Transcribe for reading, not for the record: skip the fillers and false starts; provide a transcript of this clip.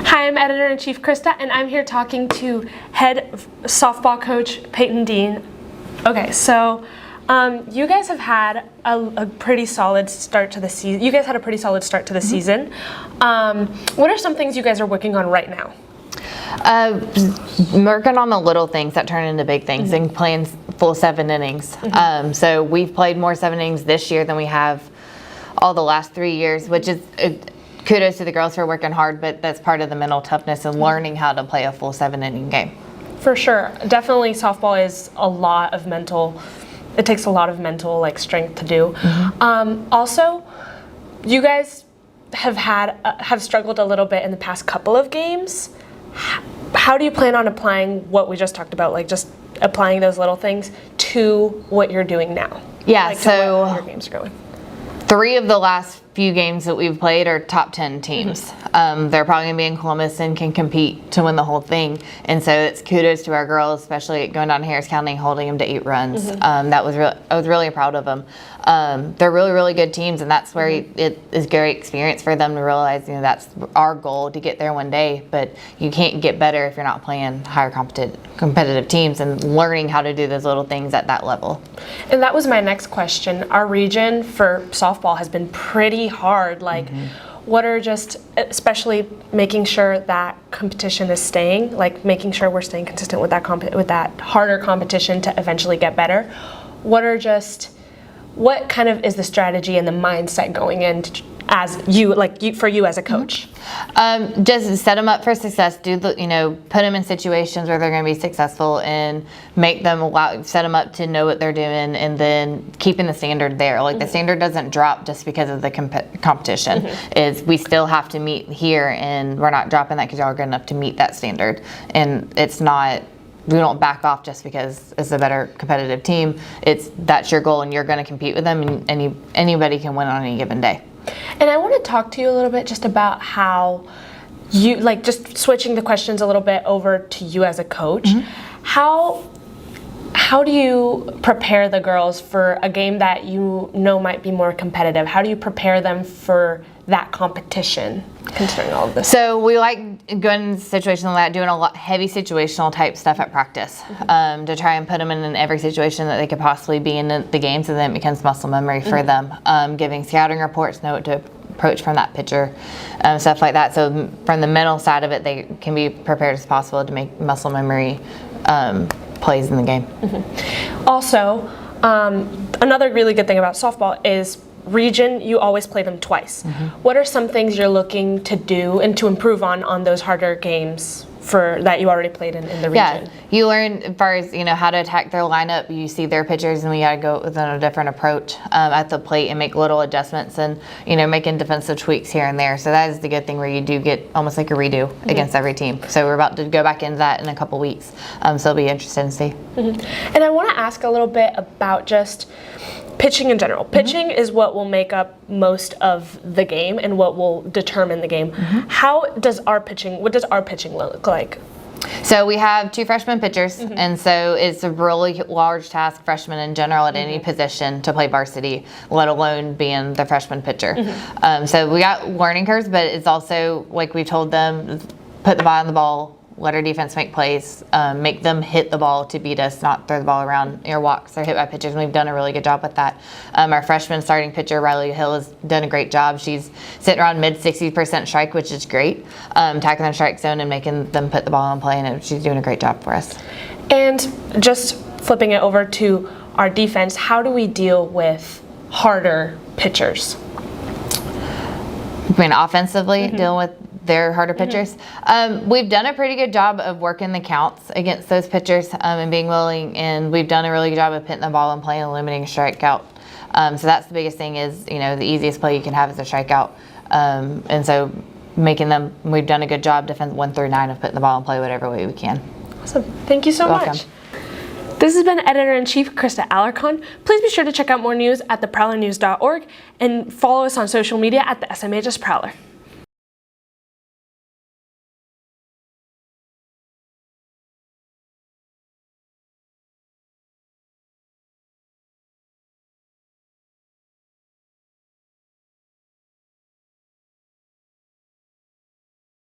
Hi, I'm Editor-in-Chief Crista, and I'm here talking to head softball coach Peyton Dean. Okay, so you guys have had a pretty solid start to the season. You guys had a pretty solid start to the season. What are some things you guys are working on right now? Working on the little things that turn into big things and playing full 7 innings. So we've played more 7 innings this year than we have all the last 3 years, which is kudos to the girls for working hard, but that's part of the mental toughness and learning how to play a full 7-inning game. For sure. Definitely softball is a lot of mental, it takes a lot of mental strength to do. Also, you guys have struggled a little bit in the past couple of games. How do you plan on applying what we just talked about, just applying those little things to what you're doing now? Yeah, so how your games are going. 3 of the last few games that we've played are top 10 teams. They're probably going to be in Columbus and can compete to win the whole thing. And so it's kudos to our girls, especially going down to Harris County, holding them to 8 runs. I was really proud of them. They're really, really good teams, and that's where it is a great experience for them to realize, that's our goal, to get there one day. But you can't get better if you're not playing higher competitive teams and learning how to do those little things at that level. And that was my next question. Our region for softball has been pretty hard. What are especially making sure that competition is staying, making sure we're staying consistent with that harder competition to eventually get better. What kind of is the strategy and the mindset going in as you, for you as a coach? Just set them up for success. Put them in situations where they're going to be successful and make them set them up to know what they're doing, and then keeping the standard there. The standard doesn't drop just because of the competition. Is we still have to meet here, and we're not dropping that because y'all are good enough to meet that standard. And it's not. We don't back off just because it's a better competitive team. That's your goal, and you're going to compete with them, and anybody can win on any given day. And I want to talk to you a little bit just about how you, just switching the questions a little bit over to you as a coach. How do you prepare the girls for a game that might be more competitive? How do you prepare them for that competition, considering all of this? So we like going in situations like that, doing a lot heavy situational type stuff at practice, to try and put them in every situation that they could possibly be in the game, so then it becomes muscle memory for them. Giving scouting reports, know what to approach from that pitcher, stuff like that. So from the mental side of it, they can be prepared as possible to make muscle memory plays in the game. Also, another really good thing about softball is region, you always play them twice. What are some things you're looking to do and to improve on those harder games that you already played in the region? Yeah, you learn as far as how to attack their lineup. You see their pitchers, and we got to go with a different approach at the plate and make little adjustments, and making defensive tweaks here and there. So that is the good thing, where you do get almost like a redo against every team. So we're about to go back into that in a couple weeks. So it'll be interesting to see. And I want to ask a little bit about just pitching in general. Pitching is what will make up most of the game and what will determine the game. What does our pitching look like? So we have 2 freshman pitchers, and so it's a really large task, freshmen in general, at any position to play varsity, let alone being the freshman pitcher. So we got learning curves, but it's also, like we told them, put the ball on the ball, let our defense make plays, make them hit the ball to beat us, not throw the ball around or walks or hit by pitchers. And we've done a really good job with that. Our freshman starting pitcher, Riley Hill, has done a great job. She's sitting around mid-60% strike, which is great, tackling the strike zone and making them put the ball in play, and she's doing a great job for us. And just flipping it over to our defense, how do we deal with harder pitchers? I mean, offensively, dealing with their harder pitchers. We've done a pretty good job of working the counts against those pitchers, and being willing, and we've done a really good job of hitting the ball and playing and limiting a strikeout. So that's the biggest thing is, the easiest play you can have is a strikeout. And so we've done a good job, defense 1 through 9, of putting the ball in play whatever way we can. Awesome. Thank you so much. This has been Editor-in-Chief Crista Alarcon. Please be sure to check out more news at theprowlernews.org and follow us on social media at the SMHS Prowler.